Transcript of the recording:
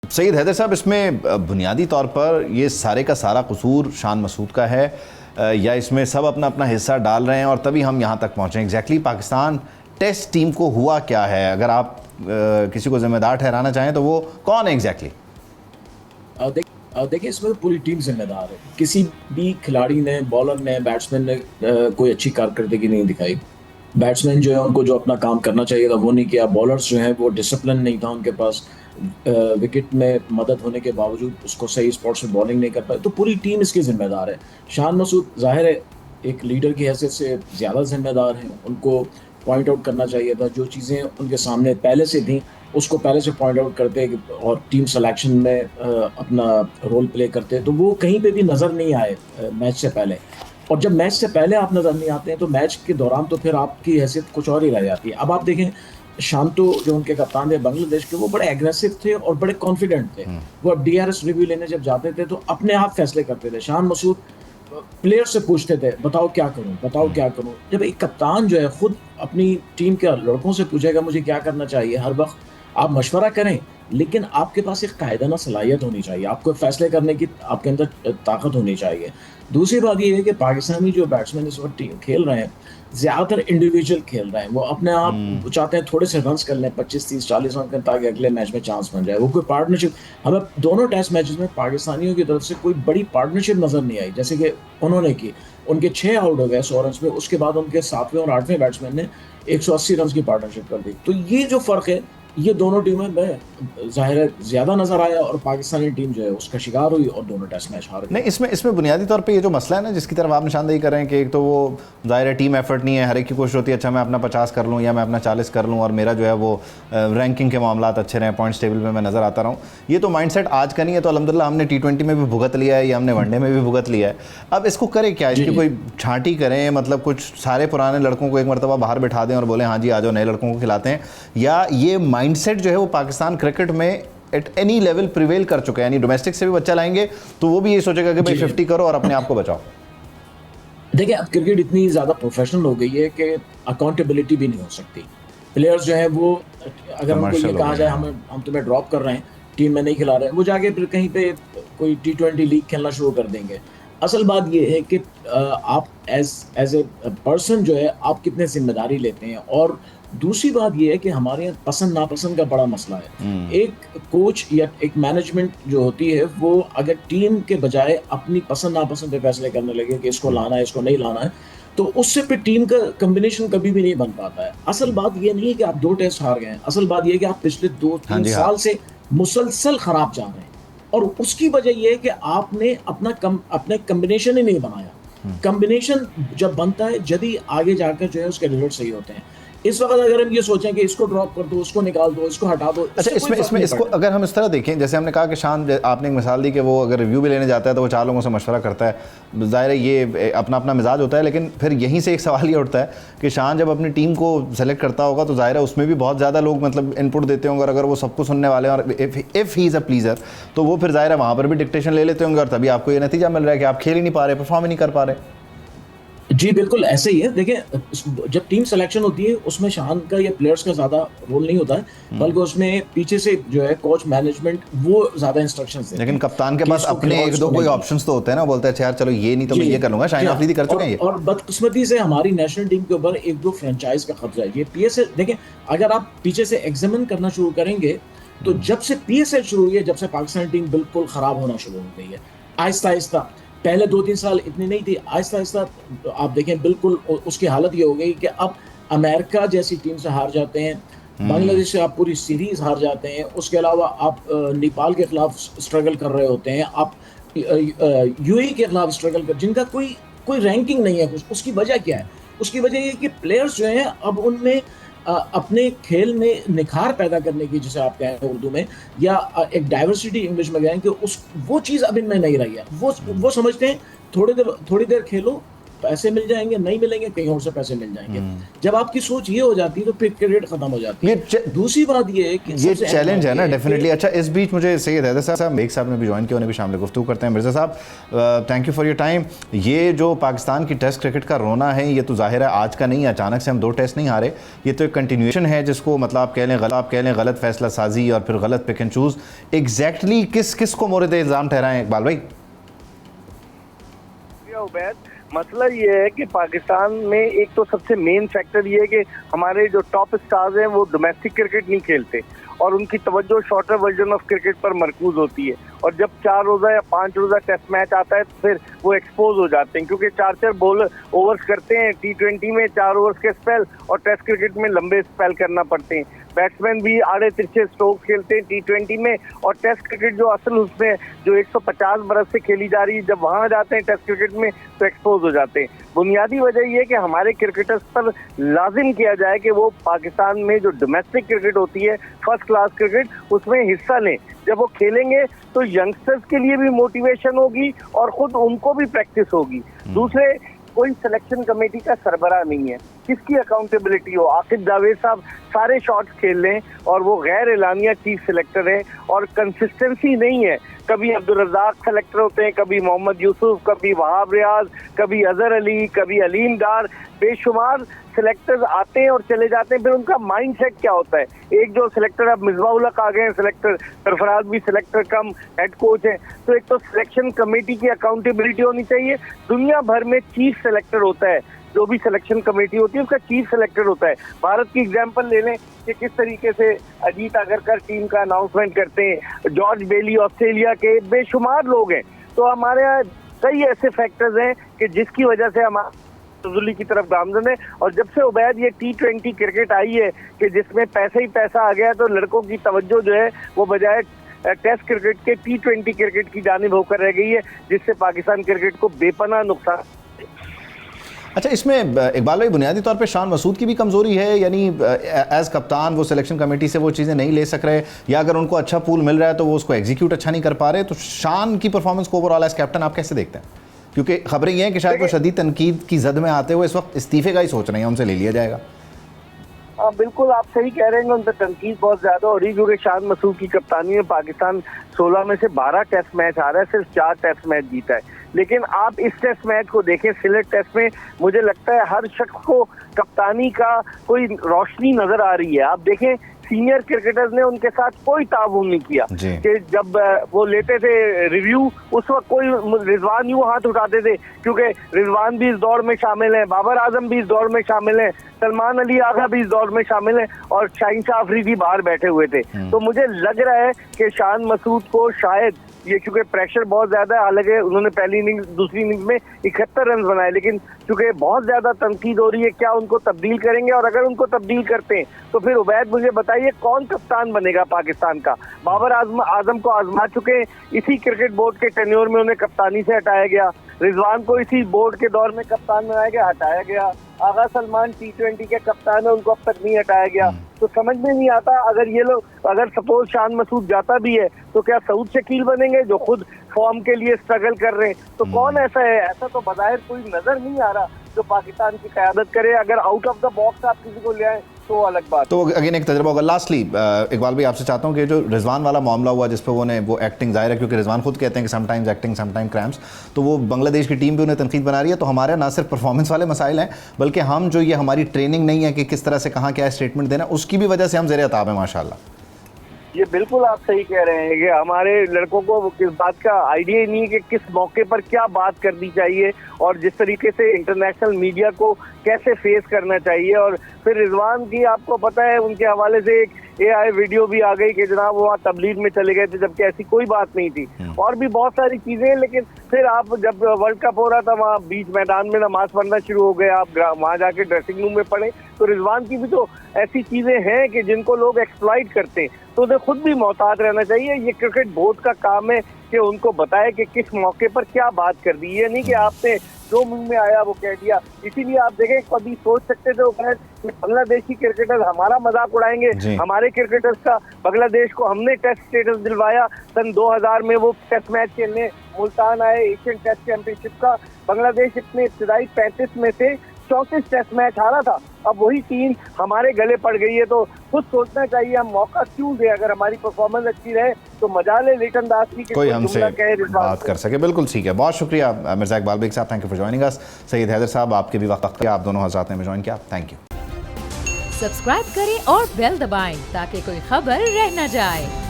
सईद हैदर साहब, इसमें बुनियादी तौर पर ये सारे का सारा कसूर शान मसूद का है या इसमें सब अपना अपना हिस्सा डाल रहे हैं और तभी हम यहाँ तक पहुँचे? एग्जैक्टली पाकिस्तान टेस्ट टीम को हुआ क्या है? अगर आप किसी को जिम्मेदार ठहराना चाहें तो वो कौन है एग्जैक्टली? देखिए, इसमें तो पूरी टीम जिम्मेदार है। किसी भी खिलाड़ी ने, बॉलर ने, बैट्समैन ने कोई अच्छी कारकर्दगी नहीं दिखाई। बैट्समैन जो है उनको जो अपना काम करना चाहिए था वो नहीं किया। बॉलर्स जो हैं वो डिसिप्लिन नहीं था उनके पास। विकेट में मदद होने के बावजूद उसको सही स्पॉट्स में बॉलिंग नहीं कर पाए। तो पूरी टीम इसकी जिम्मेदार है। शान मसूद जाहिर है एक लीडर की हैसियत से ज़्यादा जिम्मेदार हैं। उनको पॉइंट आउट करना चाहिए था। जो चीज़ें उनके सामने पहले से थी उसको पहले से पॉइंट आउट करते और टीम सिलेक्शन में अपना रोल प्ले करते, तो वो कहीं पे भी नज़र नहीं आए मैच से पहले। और जब मैच से पहले आप नज़र नहीं आते हैं तो मैच के दौरान तो फिर आपकी हैसियत कुछ और ही रह जाती है। अब आप देखें, शांतो जो उनके कप्तान थे बांग्लादेश के, वो बड़े एग्रेसिव थे और बड़े कॉन्फिडेंट थे। वो डीआरएस रिव्यू लेने जब जाते थे तो अपने आप फैसले करते थे। शान मसूद प्लेयर से पूछते थे, बताओ क्या करूं, बताओ क्या करूं। जब एक कप्तान जो है खुद अपनी टीम के लड़कों से पूछेगा मुझे क्या करना चाहिए, हर वक्त आप मशवरा करें, लेकिन आपके पास एक कायदाना सलाहियत होनी चाहिए। आपको फैसले करने की आपके अंदर ताकत होनी चाहिए। दूसरी बात ये है कि पाकिस्तानी जो बैट्समैन इस वक्त खेल रहे हैं, ज़्यादातर इंडिविजुअल खेल रहे हैं। वो अपने आप चाहते हैं थोड़े से रन्स कर लें, 25, 30, 40 रन करें ताकि अगले मैच में चांस बन जाए। वो कोई पार्टनरशिप, हमें दोनों टेस्ट मैचेस में पाकिस्तानियों की तरफ से कोई बड़ी पार्टनरशिप नज़र नहीं आई जैसे कि उन्होंने की। उनके 6 आउट हो गए 100 रन में, उसके बाद उनके 7वें और 8वें बैट्समैन ने 180 रन की पार्टनरशिप कर दी। तो ये जो फ़र्क है, ये दोनों टीमें में ज़ाहिर है ज़्यादा नज़र आया और पाकिस्तानी टीम जो है उसका शिकार हुई और दोनों टेस्ट मैच हार गई। नहीं, इसमें बुनियादी तौर पे ये जो मसला है ना जिसकी तरफ आप निशानदेही कर रहे हैं कि एक तो वो ज़ाहिर है टीम एफर्ट नहीं है, हर एक की कोशिश होती है अच्छा मैं अपना 50 कर लूँ या मैं अपना 40 कर लूँ और मेरा जो है वो रैंकिंग के मामलात अच्छे रहें, पॉइंट्स टेबल में मैं नज़र आता रहूँ। ये तो माइंडसेट आज का नहीं है। तो अल्हम्दुलिल्लाह हमने T20 में भी भुगत लिया है या हमने वनडे में भी भुगत लिया है। अब इसको करें क्या? इसकी कोई छांटी करें, मतलब कुछ सारे पुराने लड़कों को एक मरतबा बाहर बिठा दें और बोलें हाँ जी आ जाओ, नए लड़कों को खिलाते हैं, या ये माइंडसेट जो है वो पाकिस्तान क्रिकेट में एट एनी लेवल प्रिवेल कर चुका है? यानी डोमेस्टिक से भी बच्चा लाएंगे तो वो भी ये सोचेगा कि भाई 50 करो और अपने आप को बचाओ। देखिए, अब क्रिकेट इतनी ज़्यादा प्रोफेशनल हो गई है कि अकाउंटेबिलिटी भी नहीं हो सकती। प्लेयर्स जो है वो, अगर उनको ये कहा जाए हम तुम्हें ड्रॉप कर रहे हैं, टीम में नहीं खिला रहे हैं, वो जाके फिर कहीं पे कोई T20 लीग खेलना शुरू कर देंगे। असल बात ये है कि आप एज ए पर्सन जो है आप कितने जिम्मेदारी लेते हैं। और दूसरी बात ये है कि हमारे यहाँ पसंद नापसंद का बड़ा मसला है। एक कोच या एक मैनेजमेंट जो होती है वो अगर टीम के बजाय अपनी पसंद नापसंद पे फैसले करने लगे कि इसको लाना है, इसको नहीं लाना है, तो उससे फिर टीम का कॉम्बिनेशन कभी भी नहीं बन पाता है। असल बात ये नहीं है कि आप 2 टेस्ट हार गए हैं, असल बात ये है कि आप पिछले 2-3 साल से मुसलसल खराब जा रहे हैं और उसकी वजह यह है कि आपने अपना कॉम्बिनेशन ही नहीं बनाया। कॉम्बिनेशन जब बनता है जल्दी आगे जाकर जो है उसके रिजल्ट सही होते हैं। इस वक्त अगर हम ये सोचें कि इसको ड्रॉप कर दो, उसको निकाल दो, इसको हटा दो, अच्छा, इसमें इसको अगर हम इस तरह देखें, जैसे हमने कहा कि शान, आपने एक मिसाल दी कि वो अगर रिव्यू भी लेने जाता है तो वो 4 लोगों से मशवरा करता है। ज़ाहिर है ये अपना अपना मिजाज होता है, लेकिन फिर यहीं से एक सवाल ये उठता है कि शान जब अपनी टीम को सेलेक्ट करता होगा तो ज़ाहिर है उसमें भी बहुत ज़्यादा लोग मतलब इनपुट देते होंगे और अगर वो सबको सुनने वाले हैं और if he is a pleaser तो वो फिर ज़ाहिर है वहाँ पर भी डिक्टेशन ले लेते होंगे और तभी आपको ये नतीजा मिल रहा है कि आप खेल ही नहीं पा रहे, परफॉर्म ही नहीं कर पा रहे। जी बिल्कुल ऐसे ही है। देखिए, जब टीम सिलेक्शन होती है उसमें शान का या प्लेयर्स का ज़्यादा रोल नहीं होता है, बल्कि उसमें पीछे से जो है कोच मैनेजमेंट वो ज़्यादा इंस्ट्रक्शंस देते हैं। लेकिन कप्तान के पास अपने एक दो कोई ऑप्शंस तो होते हैं ना, बोलते हैं यार चलो ये नहीं तो मैं ये कर लूंगा। शाहीन अफरीदी कर चुके हैं ये। और बदकिस्मती से हमारी नेशनल टीम के ऊपर 1-2 फ्रेंचाइज का कब्जा है। ये PSL, देखिए अगर आप पीछे से एग्जामिन करना शुरू करेंगे तो जब से PSL शुरू हुई है, जब से पाकिस्तान टीम बिल्कुल ख़राब होना शुरू हो गई है आहिस्ता आहिस्ता। पहले 2-3 साल इतनी नहीं थी, आहिस्ता आहिस्ता आप देखें बिल्कुल उसकी हालत ये हो गई कि अब अमेरिका जैसी टीम से हार जाते हैं, बांग्लादेश से आप पूरी सीरीज हार जाते हैं, उसके अलावा आप नेपाल के खिलाफ स्ट्रगल कर रहे होते हैं, आप UAE के खिलाफ स्ट्रगल कर, जिनका कोई रैंकिंग नहीं है। उसकी वजह क्या है? उसकी वजह ये कि प्लेयर्स जो हैं अब उनमें अपने खेल में निखार पैदा करने की, जिसे आप कहें उर्दू में, या एक डाइवर्सिटी इंग्लिश में कहें कि वो चीज़ अब इनमें नहीं रही है। वो समझते हैं थोड़ी देर खेलो, पैसे मिल जाएंगे, नहीं मिलेंगे कहीं और से पैसे मिल जाएंगे। जब आपकी सोच ये हो जाती है तो फिर क्रिकेट खत्म हो जाती है। दूसरी बात ये है कि ये चैलेंज है ना डेफिनेटली। अच्छा, इस बीच मुझे सैयद हैदर साहब एक साहब ने भी ज्वाइन किया, उन्हें भी शामिल गुफ्तगू करते हैं। मिर्ज़ा साहब, thank you for your time. ये जो पाकिस्तान की टेस्ट क्रिकेट का रोना है, ये तो जाहिर है आज का नहीं है, अचानक से हम 2 टेस्ट नहीं हारे, ये तो एक कंटिन्यूएशन है जिसको मतलब आप कह लें गलत फैसला साजी और फिर गलत पिक एंड चूज़। एग्जैक्टली किस को मोरद इल्ज़ाम ठहराएं इकबाल भाई? मसला ये है कि पाकिस्तान में एक तो सबसे मेन फैक्टर ये है कि हमारे जो टॉप स्टार्स हैं वो डोमेस्टिक क्रिकेट नहीं खेलते और उनकी तवज्जो शॉर्टर वर्जन ऑफ क्रिकेट पर मरकूज होती है। और जब 4 रोज़ा या 5 रोज़ा टेस्ट मैच आता है तो फिर वो एक्सपोज हो जाते हैं, क्योंकि 4 बॉलर ओवर्स करते हैं T20 में 4 ओवर्स के स्पेल, और टेस्ट क्रिकेट में लंबे स्पेल करना पड़ते हैं। बैट्समैन भी आड़े तिरछे स्ट्रोक्स खेलते हैं T20 में, और टेस्ट क्रिकेट जो असल उसमें जो 150 बरस से खेली जा रही है, जब वहाँ जाते हैं टेस्ट क्रिकेट में तो एक्सपोज हो जाते हैं। बुनियादी वजह यह है कि हमारे क्रिकेटर्स पर लाजिम किया जाए कि वो पाकिस्तान में जो डोमेस्टिक क्रिकेट होती है, फर्स्ट क्लास क्रिकेट, उसमें हिस्सा लें। जब वो खेलेंगे तो यंगस्टर्स के लिए भी मोटिवेशन होगी और खुद उनको भी प्रैक्टिस होगी। दूसरे, कोई सिलेक्शन कमेटी का सरबराह नहीं है, किसकी अकाउंटेबिलिटी हो? आकिब जावेद साहब सारे शॉट्स खेल लें और वो गैर एलानिया चीफ सिलेक्टर है, और कंसिस्टेंसी नहीं है। कभी अब्दुल रज़ाक सेलेक्टर होते हैं, कभी मोहम्मद यूसुफ, कभी वहाब रियाज, कभी अजहर अली, कभी अलीम डार, बेशुमार सिलेक्टर्स आते हैं और चले जाते हैं। फिर उनका माइंडसेट क्या होता है? एक जो सिलेक्टर, अब मिसबाह उल हक आ गए हैं सिलेक्टर, सरफराज भी सिलेक्टर कम हेड कोच हैं। तो एक तो सिलेक्शन कमेटी की अकाउंटेबिलिटी होनी चाहिए। दुनिया भर में चीफ सिलेक्टर होता है, जो भी सिलेक्शन कमेटी होती है उसका चीफ सिलेक्टर होता है। भारत की एग्जांपल ले लें कि किस तरीके से अजीत अगरकर टीम का अनाउंसमेंट करते हैं, जॉर्ज बेली ऑस्ट्रेलिया के, बेशुमार लोग हैं। तो हमारे यहाँ कई ऐसे फैक्टर्स हैं कि जिसकी वजह से हमारा तजुली की तरफ गामजन है। और जब से उबैद ये T20 क्रिकेट आई है कि जिसमें पैसा ही पैसा आ गया, तो लड़कों की तवज्जो जो है वो बजाय टेस्ट क्रिकेट के T20 क्रिकेट की जानिब होकर रह गई है, जिससे पाकिस्तान क्रिकेट को बेपनाह नुकसान। अच्छा, इसमें इकबाल भाई बुनियादी तौर पे शान मसूद की भी कमज़ोरी है, यानी एज कप्तान वो सिलेक्शन कमेटी से वो चीज़ें नहीं ले सक रहे, या अगर उनको अच्छा पूल मिल रहा है तो वो उसको एग्जीक्यूट अच्छा नहीं कर पा रहे, तो शान की परफॉर्मेंस को ओवरऑल एज कैप्टन आप कैसे देखते हैं? क्योंकि खबरें ये हैं कि शायद वो शदीद तनकीद की जद में आते हुए इस वक्त इस्तीफे का ही सोच रहे हैं, उनसे ले लिया जाएगा। हाँ बिल्कुल, आप सही कह रहे हैं, उन पर तनकीद बहुत ज्यादा हो रही, क्योंकि शान मसूद की कप्तानी में पाकिस्तान 16 में से 12 टेस्ट मैच आ रहा है, सिर्फ 4 टेस्ट मैच जीता है। लेकिन आप इस टेस्ट मैच को देखें, सिलेट टेस्ट में मुझे लगता है हर शख्स को कप्तानी का कोई रोशनी नजर आ रही है। आप देखें सीनियर क्रिकेटर्स ने उनके साथ कोई ताउन नहीं किया कि जब वो लेते थे रिव्यू, उस वक्त कोई रिजवान यूं हाथ उठाते थे, क्योंकि रिजवान भी इस दौर में शामिल है, बाबर आजम भी इस दौर में शामिल है, सलमान अली आगा भी इस दौर में शामिल है, और शाहीन शाह अफरीदी बाहर बैठे हुए थे। तो मुझे लग रहा है कि शान मसूद को शायद ये, क्योंकि प्रेशर बहुत ज्यादा है, हालांकि उन्होंने पहली इनिंग्स दूसरी इनिंग्स में 71 रन बनाए, लेकिन चूंकि बहुत ज्यादा तनकीद हो रही है, क्या उनको तब्दील करेंगे? और अगर उनको तब्दील करते हैं तो फिर उबैद मुझे बताइए कौन कप्तान बनेगा पाकिस्तान का? बाबर आजम को आजमा चुके हैं, इसी क्रिकेट बोर्ड के टेन्योर में उन्हें कप्तानी से हटाया गया, रिजवान को इसी बोर्ड के दौर में कप्तान बनाया गया, हटाया गया, आगा सलमान T20 के कप्तान है, उनको अब तक नहीं हटाया गया। तो समझ में नहीं आता, अगर ये लोग, अगर सपोज शान मसूद जाता भी है तो क्या सऊद शकील बनेंगे जो खुद फॉर्म के लिए स्ट्रगल कर रहे हैं? तो कौन ऐसा है? ऐसा तो बज़ाहिर कोई नजर नहीं आ रहा जो पाकिस्तान की क़यादत करे। अगर आउट ऑफ द बॉक्स आप किसी को ले आए तो अलग बात। तो अगेन एक तजर्बा होगा। लास्टली इकबाल भाई आपसे चाहता हूँ कि जो रिजवान वाला मामला हुआ जिस पर वो एक्टिंग, जाहिर है क्योंकि रिजवान खुद कहते हैं कि समटाइम्स एक्टिंग समटाइम क्रैम्प्स, तो वो बांग्लादेश की टीम भी उन्हें तनकीद बना रही है। तो हमारे ना सिर्फ परफॉर्मेंस वाले मसाइल हैं, बल्कि हम जो ये हमारी ट्रेनिंग नहीं है कि किस तरह से कहाँ क्या स्टेटमेंट देना, उसकी भी वजह से हम ज़ेरे अताब हैं माशाल्लाह। ये बिल्कुल आप सही कह रहे हैं कि हमारे लड़कों को किस बात का आइडिया ही नहीं है कि किस मौके पर क्या बात करनी चाहिए, और जिस तरीके से इंटरनेशनल मीडिया को कैसे फेस करना चाहिए। और फिर रिजवान की आपको पता है उनके हवाले से एक AI वीडियो भी आ गई कि जनाब वो वहाँ तबलीग में चले गए थे, जबकि ऐसी कोई बात नहीं थी। और भी बहुत सारी चीजें हैं, लेकिन फिर आप जब वर्ल्ड कप हो रहा था वहाँ बीच मैदान में नमाज पढ़ना शुरू हो गए, आप वहाँ जाके ड्रेसिंग रूम में पढ़े। तो रिजवान की भी तो ऐसी चीजें हैं कि जिनको लोग एक्सप्लॉइट करते हैं, तो उन्हें खुद भी मोहतात रहना चाहिए। ये क्रिकेट बोर्ड का काम है कि उनको बताए कि किस मौके पर क्या बात कर दी है, नहीं कि आपने जो मुंह में आया वो कह दिया। इसीलिए आप देखें, कभी सोच सकते थे वो कहे कि बांग्लादेशी क्रिकेटर हमारा मजाक उड़ाएंगे, हमारे क्रिकेटर्स का। बांग्लादेश को हमने टेस्ट स्टेटस दिलवाया, सन 2000 में वो टेस्ट मैच खेलने मुल्तान आए एशियन टेस्ट चैंपियनशिप का। बांग्लादेश अपने इब्तदाई 35 में से 34 टेस्ट मैच हारा था, अब वही टीम हमारे गले पड़ गई है। तो खुद सोचना चाहिए हम मौका क्यों दे, अगर हमारी परफॉर्मेंस अच्छी रहे तो मजाल है लिटन दास की कोई हमसे बात कर सके। बिल्कुल ठीक है, बहुत शुक्रिया Mirza Iqbal Baig sahab, thank you for joining us. Syed Haider sahab, आपके भी वक्त आप दोनों हज़रात ने ज्वाइन किया, थैंक यू। सब्सक्राइब करें और बेल दबाएं ताकि कोई खबर रह न जाए।